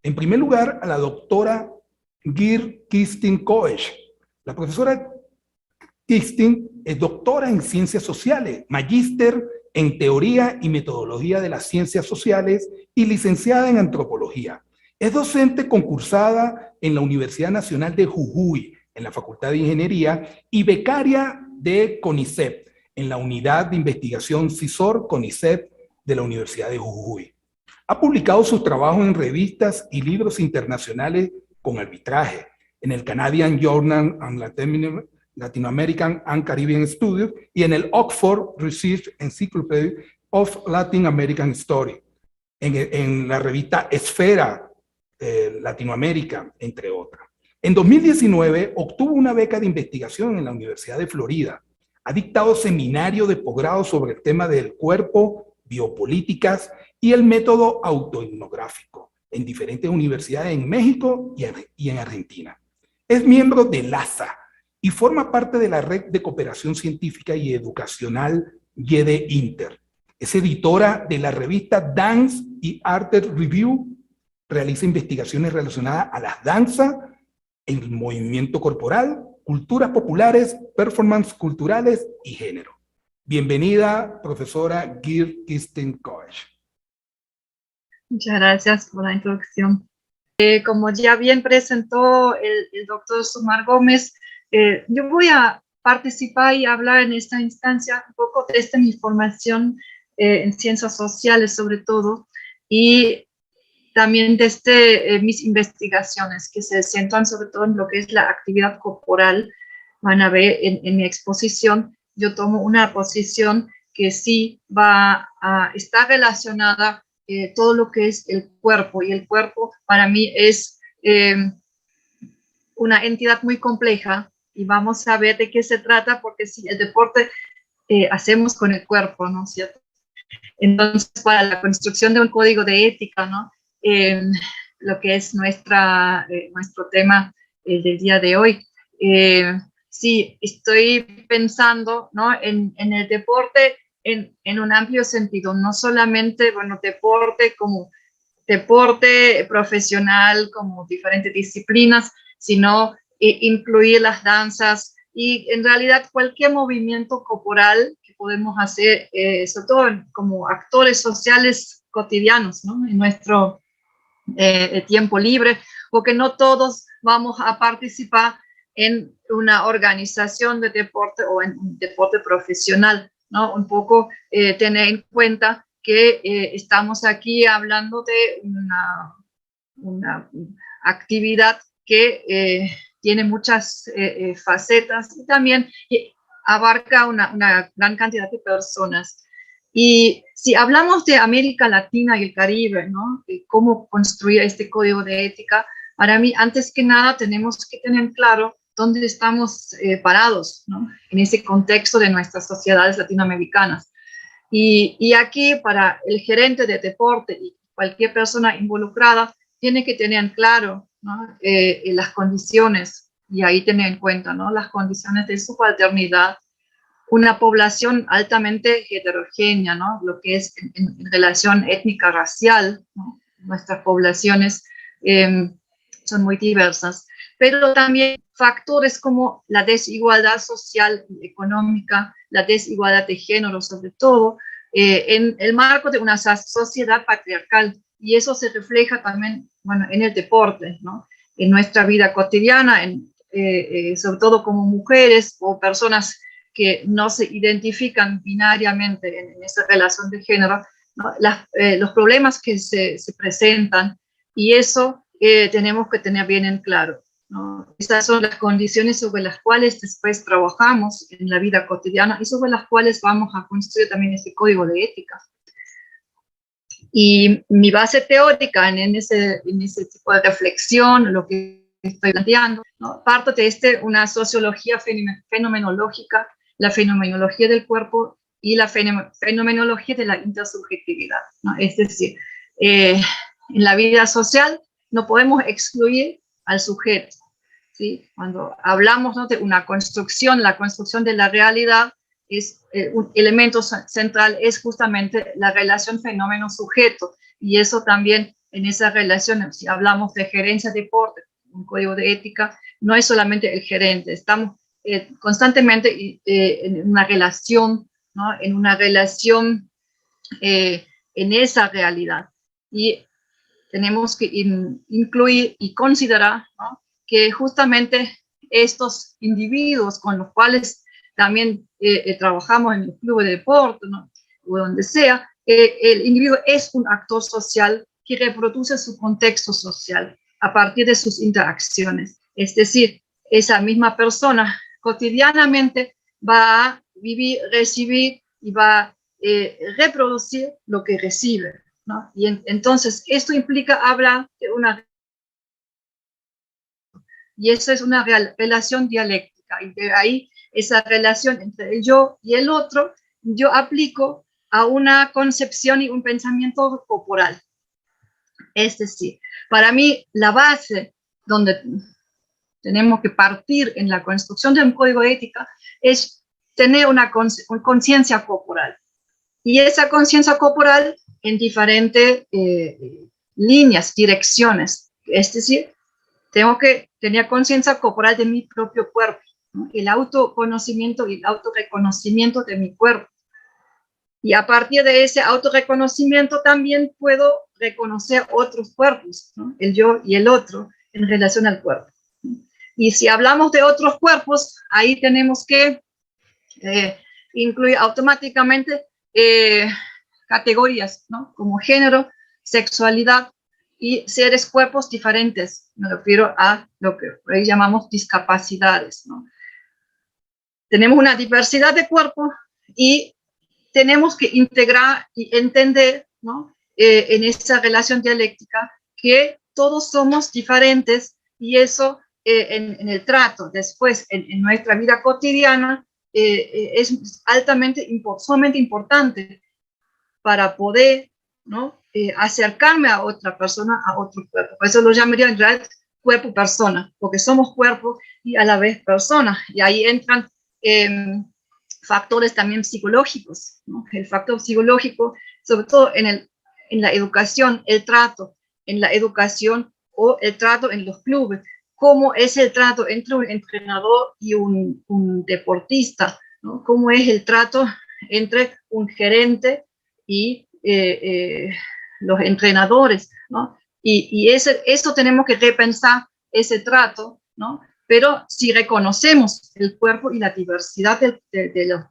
En primer lugar, a la doctora Gir Kristin Koech. La profesora Kristin es doctora en Ciencias Sociales, magíster en Teoría y Metodología de las Ciencias Sociales y licenciada en Antropología. Es docente concursada en la Universidad Nacional de Jujuy, en la Facultad de Ingeniería, y becaria de CONICET, en la Unidad de Investigación CISOR-CONICET de la Universidad de Jujuy. Ha publicado sus trabajos en revistas y libros internacionales con arbitraje, en el Canadian Journal and Latin American and Caribbean Studies y en el Oxford Research Encyclopedia of Latin American Studies, en la revista Esfera Latinoamérica, entre otras. En 2019 obtuvo una beca de investigación en la Universidad de Florida. Ha dictado seminarios de posgrado sobre el tema del cuerpo, biopolíticas y el método autoetnográfico en diferentes universidades en México y en Argentina. Es miembro de LASA y forma parte de la Red de Cooperación Científica y Educacional YEDE Inter. Es editora de la revista Dance y Art Review. Realiza investigaciones relacionadas a las danzas, el movimiento corporal, culturas populares, performance culturales y género. Bienvenida, profesora Gir Kristin Koech. Muchas gracias por la introducción. Como ya bien presentó el doctor Sumar Gómez, yo voy a participar y hablar en esta instancia un poco desde mi formación en ciencias sociales sobre todo, y también desde mis investigaciones que se centran sobre todo en lo que es la actividad corporal. Van a ver en mi exposición, yo tomo una posición que sí está relacionada todo lo que es el cuerpo, y el cuerpo para mí es una entidad muy compleja, y vamos a ver de qué se trata, porque sí, el deporte hacemos con el cuerpo, ¿no es cierto? Entonces, para la construcción de un código de ética, ¿no? Lo que es nuestro tema del día de hoy. Sí, estoy pensando, ¿no? en el deporte en un amplio sentido, no solamente, bueno, deporte como deporte profesional, como diferentes disciplinas, sino incluir las danzas y en realidad cualquier movimiento corporal que podemos hacer, sobre todo como actores sociales cotidianos, ¿no? En nuestro tiempo libre, porque no todos vamos a participar en una organización de deporte o en un deporte profesional, ¿no? Un poco tener en cuenta que estamos aquí hablando de una actividad que tiene muchas facetas y también abarca una gran cantidad de personas. Y si hablamos de América Latina y el Caribe, ¿no? Cómo construir este código de ética, para mí, antes que nada, tenemos que tener claro dónde estamos parados, ¿no? En ese contexto de nuestras sociedades latinoamericanas. Y aquí, para el gerente de deporte y cualquier persona involucrada, tiene que tener en claro, ¿no? Las condiciones, y ahí tener en cuenta, ¿no? Las condiciones de subalternidad, una población altamente heterogénea, ¿no? Lo que es en relación étnica racial, ¿no? Nuestras poblaciones son muy diversas, pero también factores como la desigualdad social y económica, la desigualdad de género sobre todo, en el marco de una sociedad patriarcal, y eso se refleja también, bueno, en el deporte, ¿no? En nuestra vida cotidiana, sobre todo como mujeres o personas que no se identifican binariamente en esa relación de género, ¿no? Los problemas que se presentan, y eso tenemos que tener bien en claro, ¿no? Estas son las condiciones sobre las cuales después trabajamos en la vida cotidiana y sobre las cuales vamos a construir también ese código de ética. Y mi base teórica en ese tipo de reflexión, lo que estoy planteando, ¿no? Parto de una sociología fenomenológica, la fenomenología del cuerpo y la fenomenología de la intersubjetividad, ¿no? Es decir, en la vida social no podemos excluir al sujeto, ¿sí? Cuando hablamos, ¿no? de una construcción, la construcción de la realidad, un elemento central es justamente la relación fenómeno-sujeto, y eso también en esa relación, si hablamos de gerencia de deporte, un código de ética, no es solamente el gerente, estamos constantemente en una relación, ¿no? En una relación en esa realidad. Y tenemos que incluir y considerar, ¿no? Que justamente estos individuos con los cuales también trabajamos en el club de deporte, ¿no? O donde sea, el individuo es un actor social que reproduce su contexto social a partir de sus interacciones. Es decir, esa misma persona cotidianamente va a vivir, recibir y va a reproducir lo que recibe, ¿no? Y entonces esto implica hablar de una... Y eso es una relación dialéctica. Y de ahí esa relación entre el yo y el otro, yo aplico a una concepción y un pensamiento corporal. Es decir, para mí la base donde tenemos que partir en la construcción de un código de ética es tener una conciencia corporal. Y esa conciencia corporal en diferentes líneas, direcciones. Es decir, tengo que tener conciencia corporal de mi propio cuerpo, ¿no? El autoconocimiento y el autorreconocimiento de mi cuerpo. Y a partir de ese autorreconocimiento también puedo reconocer otros cuerpos, ¿no? El yo y el otro en relación al cuerpo. Y si hablamos de otros cuerpos, ahí tenemos que incluir automáticamente categorías, ¿no? Como género, sexualidad y seres cuerpos diferentes. Me refiero a lo que por ahí llamamos discapacidades, ¿no? Tenemos una diversidad de cuerpos y tenemos que integrar y entender, ¿no? En esa relación dialéctica que todos somos diferentes y eso en el trato, después en nuestra vida cotidiana, es altamente, sumamente importante para poder, ¿no? Acercarme a otra persona, a otro cuerpo. Por eso lo llamaría en realidad cuerpo-persona, porque somos cuerpo y a la vez persona. Y ahí entran factores también psicológicos, ¿no? El factor psicológico, sobre todo en la educación, el trato en la educación o el trato en los clubes. ¿Cómo es el trato entre un entrenador y un deportista? ¿No? ¿Cómo es el trato entre un gerente y los entrenadores? ¿No? Y eso tenemos que repensar ese trato, ¿no? Pero si reconocemos el cuerpo y la diversidad de los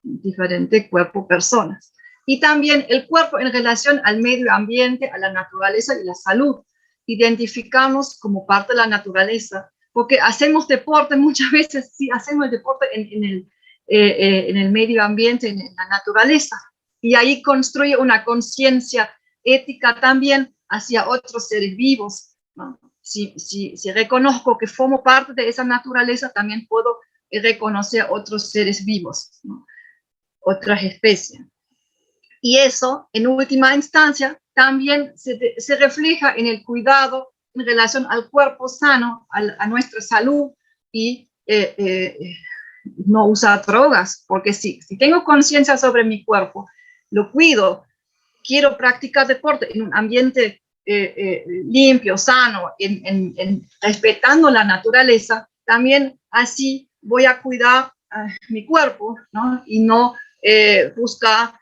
diferentes cuerpos personas. Y también el cuerpo en relación al medio ambiente, a la naturaleza y la salud. Identificamos como parte de la naturaleza, porque hacemos deporte muchas veces, sí, hacemos el deporte en el medio ambiente, en la naturaleza, y ahí construye una conciencia ética también hacia otros seres vivos, ¿no? Si reconozco que formo parte de esa naturaleza, también puedo reconocer otros seres vivos, ¿no? Otras especies. Y eso, en última instancia, también se refleja en el cuidado en relación al cuerpo sano, a nuestra salud y no usar drogas, porque si tengo conciencia sobre mi cuerpo, lo cuido, quiero practicar deporte en un ambiente limpio, sano, respetando la naturaleza, también así voy a cuidar mi cuerpo, ¿no? Y no buscar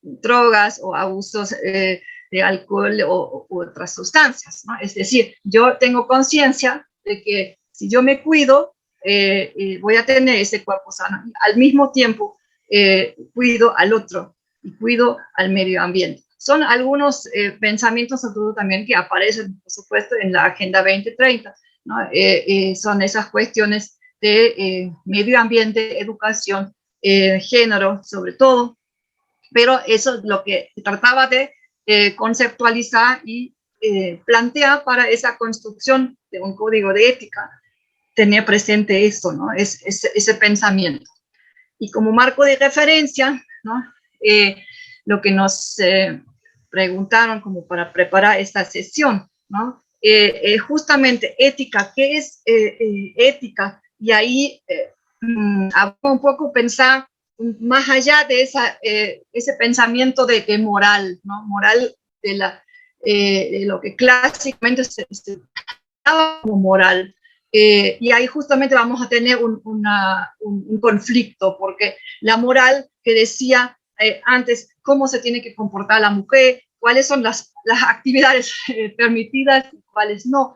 drogas o abusos de alcohol o otras sustancias, ¿no? Es decir, yo tengo conciencia de que si yo me cuido, voy a tener ese cuerpo sano. Y al mismo tiempo, cuido al otro y cuido al medio ambiente. Son algunos pensamientos, sobre todo también, que aparecen, por supuesto, en la Agenda 2030, ¿no? Son esas cuestiones de medio ambiente, educación, género, sobre todo, pero eso es lo que trataba de conceptualizar y plantear para esa construcción de un código de ética, tener presente esto, ¿no? Ese pensamiento. Y como marco de referencia, ¿no? Lo que nos preguntaron como para preparar esta sesión, ¿no? Justamente ética, ¿qué es ética? Y ahí un poco pensar más allá de ese pensamiento de moral, ¿no? Moral de lo que clásicamente se daba como moral. Y ahí justamente vamos a tener un conflicto, porque la moral que decía antes cómo se tiene que comportar la mujer, cuáles son las actividades permitidas y cuáles no.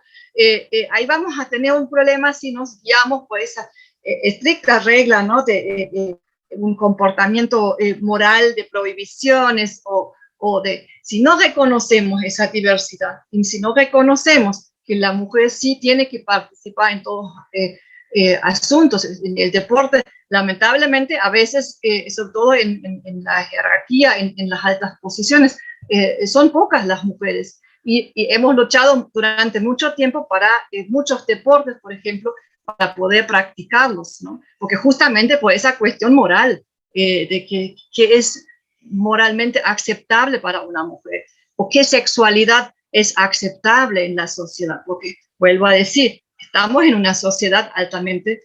Ahí vamos a tener un problema si nos guiamos por esa estricta regla, ¿no? de un comportamiento moral de prohibiciones o de, si no reconocemos esa diversidad y si no reconocemos que la mujer sí tiene que participar en todos asuntos, en el deporte, lamentablemente a veces, sobre todo en la jerarquía, en las altas posiciones, son pocas las mujeres. Y hemos luchado durante mucho tiempo para muchos deportes, por ejemplo, para poder practicarlos, ¿no? Porque justamente por esa cuestión moral, de que es moralmente aceptable para una mujer, o qué sexualidad es aceptable en la sociedad, porque vuelvo a decir, estamos en una sociedad altamente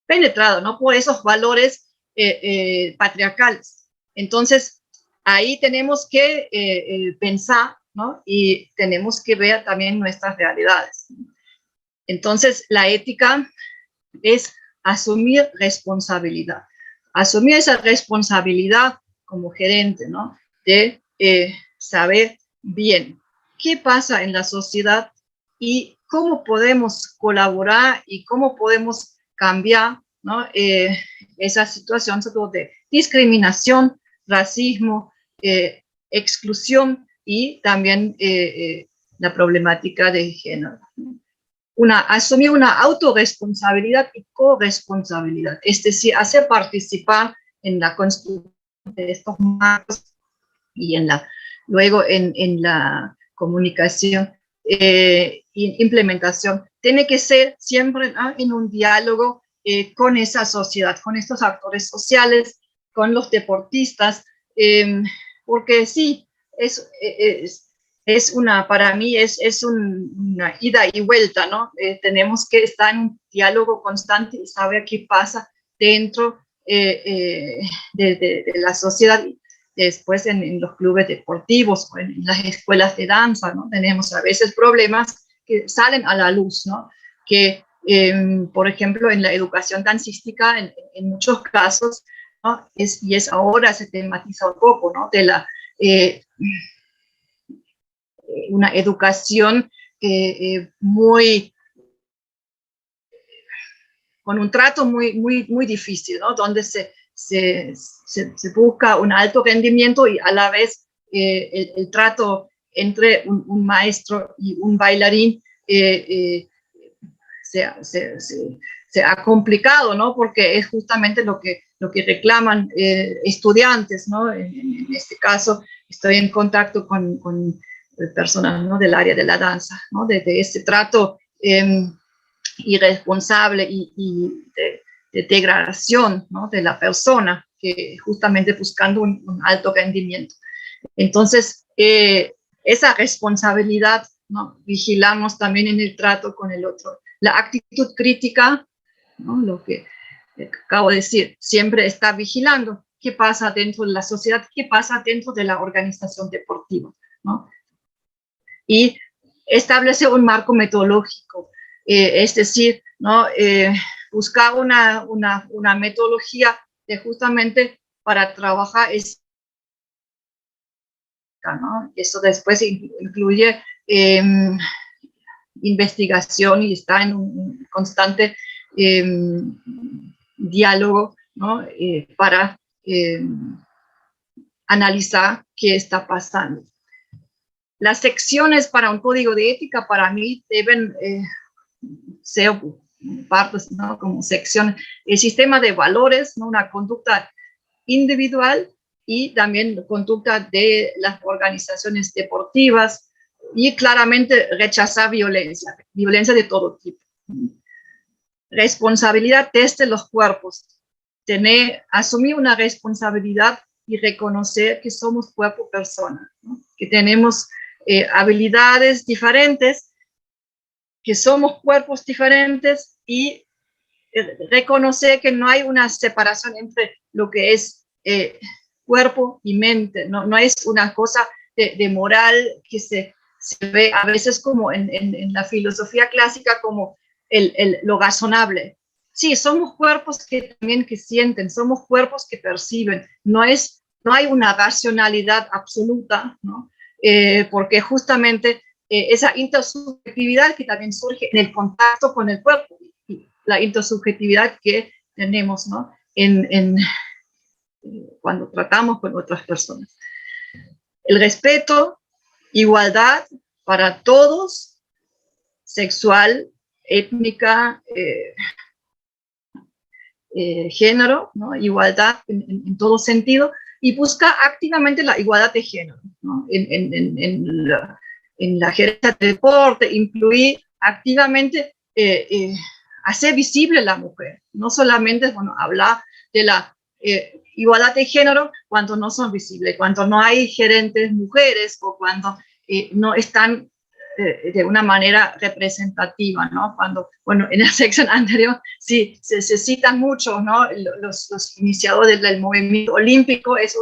penetrada, ¿no? Por esos valores patriarcales. Entonces, ahí tenemos que pensar, ¿no? Y tenemos que ver también nuestras realidades. Entonces, la ética es asumir responsabilidad. Asumir esa responsabilidad como gerente, ¿no? De saber bien qué pasa en la sociedad y cómo podemos colaborar y cómo podemos cambiar, ¿no? Esa situación de discriminación, racismo, exclusión y también la problemática de género. Asumir una autorresponsabilidad y corresponsabilidad, es decir, hacer participar en la construcción de estos marcos y luego en la comunicación e implementación. Tiene que ser siempre en un diálogo con esa sociedad, con estos actores sociales, con los deportistas, porque sí, para mí es una ida y vuelta, ¿no? Tenemos que estar en un diálogo constante y saber qué pasa dentro de la sociedad. Después en los clubes deportivos o en las escuelas de danza, ¿no? Tenemos a veces problemas que salen a la luz, ¿no? Que, por ejemplo, en la educación dancística, en muchos casos, ¿no? Y ahora se tematiza un poco, ¿no? De una educación con un trato muy difícil, ¿no? Donde se busca un alto rendimiento y a la vez el trato entre un maestro y un bailarín se ha complicado, ¿no? Porque es justamente lo que reclaman estudiantes, ¿no? En este caso, estoy en contacto con personas, ¿no? Del área de la danza, ¿no? De ese trato irresponsable y de degradación, ¿no? De la persona, que justamente buscando un alto rendimiento. Entonces, esa responsabilidad, ¿no? Vigilamos también en el trato con el otro. La actitud crítica, ¿no? Lo que acabo de decir, siempre está vigilando qué pasa dentro de la sociedad, qué pasa dentro de la organización deportiva, ¿no? Y establece un marco metodológico, es decir, ¿no? Buscar una metodología de justamente para trabajar ¿no? Eso después incluye investigación y está en un constante diálogo, ¿no? Para analizar qué está pasando. Las secciones para un código de ética para mí deben ser partes, ¿no? Como secciones. El sistema de valores, ¿no? Una conducta individual y también conducta de las organizaciones deportivas y claramente rechazar violencia de todo tipo. Responsabilidad desde los cuerpos, asumir una responsabilidad y reconocer que somos cuerpo-persona, ¿no? Que tenemos habilidades diferentes, que somos cuerpos diferentes y reconocer que no hay una separación entre lo que es cuerpo y mente, no es una cosa de moral que se ve a veces como en la filosofía clásica como lo razonable. Sí, somos cuerpos que también que sienten, somos cuerpos que perciben, no hay una racionalidad absoluta, ¿no? Porque justamente esa intersubjetividad que también surge en el contacto con el cuerpo, y la intersubjetividad que tenemos, ¿no? Cuando tratamos con otras personas. El respeto, igualdad para todos, sexual, étnica, género, ¿no? Igualdad en todo sentido, y busca activamente la igualdad de género, ¿no? En la gerencia de deporte, incluir activamente, hacer visible la mujer, no solamente, bueno, hablar de la igualdad de género cuando no son visibles, cuando no hay gerentes mujeres o cuando no están de una manera representativa, ¿no? Cuando, bueno, en la sección anterior sí se citan mucho, ¿no? Los iniciadores del movimiento olímpico es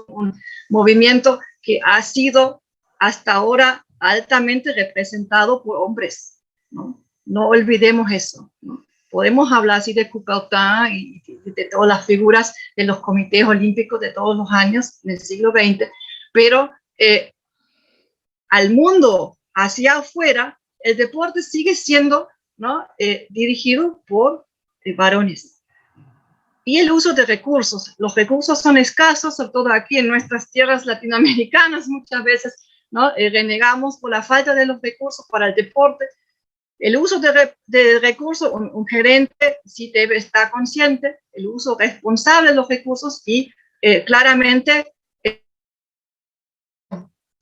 un movimiento que ha sido hasta ahora altamente representado por hombres, ¿no? No olvidemos eso, ¿no? Podemos hablar así de Coubertin y de todas las figuras de los comités olímpicos de todos los años del siglo XX, pero al mundo hacia afuera, el deporte sigue siendo, ¿no? Dirigido por varones. Y el uso de recursos. Los recursos son escasos, sobre todo aquí en nuestras tierras latinoamericanas, muchas veces, ¿no? Renegamos por la falta de los recursos para el deporte. El uso de recursos, un gerente sí debe estar consciente, el uso responsable de los recursos y claramente,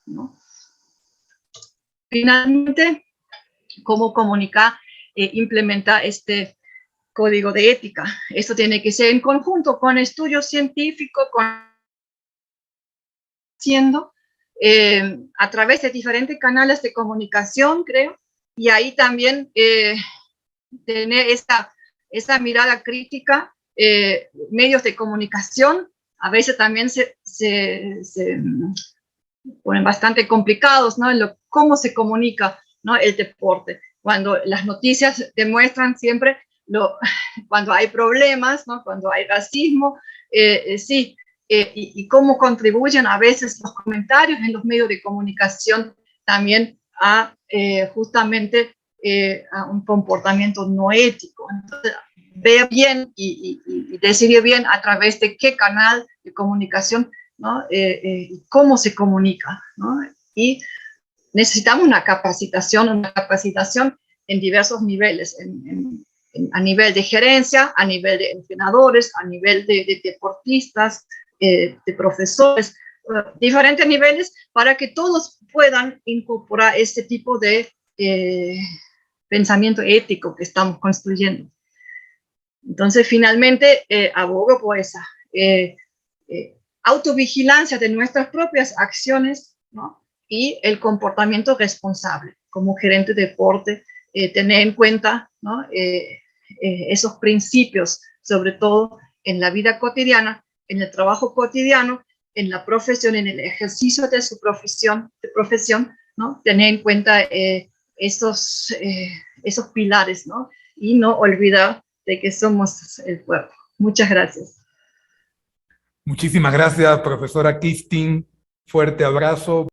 ¿no? Finalmente, cómo comunicar implementar este código de ética. Esto tiene que ser en conjunto con estudios científicos, a través de diferentes canales de comunicación, creo, y ahí también tener esa mirada crítica, medios de comunicación, a veces también se ponen bastante complicados, ¿no? En cómo se comunica, ¿no? El deporte. Cuando las noticias demuestran siempre cuando hay problemas, ¿no? Cuando hay racismo, sí, y cómo contribuyen a veces los comentarios en los medios de comunicación también a justamente a un comportamiento no ético. Entonces, ver bien y decidir bien a través de qué canal de comunicación, ¿no? Cómo se comunica, ¿no? Y necesitamos una capacitación en diversos niveles, a nivel de gerencia, a nivel de entrenadores, a nivel de deportistas, de profesores, diferentes niveles, para que todos puedan incorporar este tipo de pensamiento ético que estamos construyendo. Entonces, finalmente, abogo por esa autovigilancia de nuestras propias acciones, ¿no? Y el comportamiento responsable. Como gerente de deporte, tener en cuenta, ¿no? Esos principios, sobre todo en la vida cotidiana, en el trabajo cotidiano, en la profesión, en el ejercicio de su profesión, ¿no? Tener en cuenta esos pilares, ¿no? Y no olvidar de que somos el cuerpo. Muchas gracias. Muchísimas gracias, profesora Kerstin. Fuerte abrazo.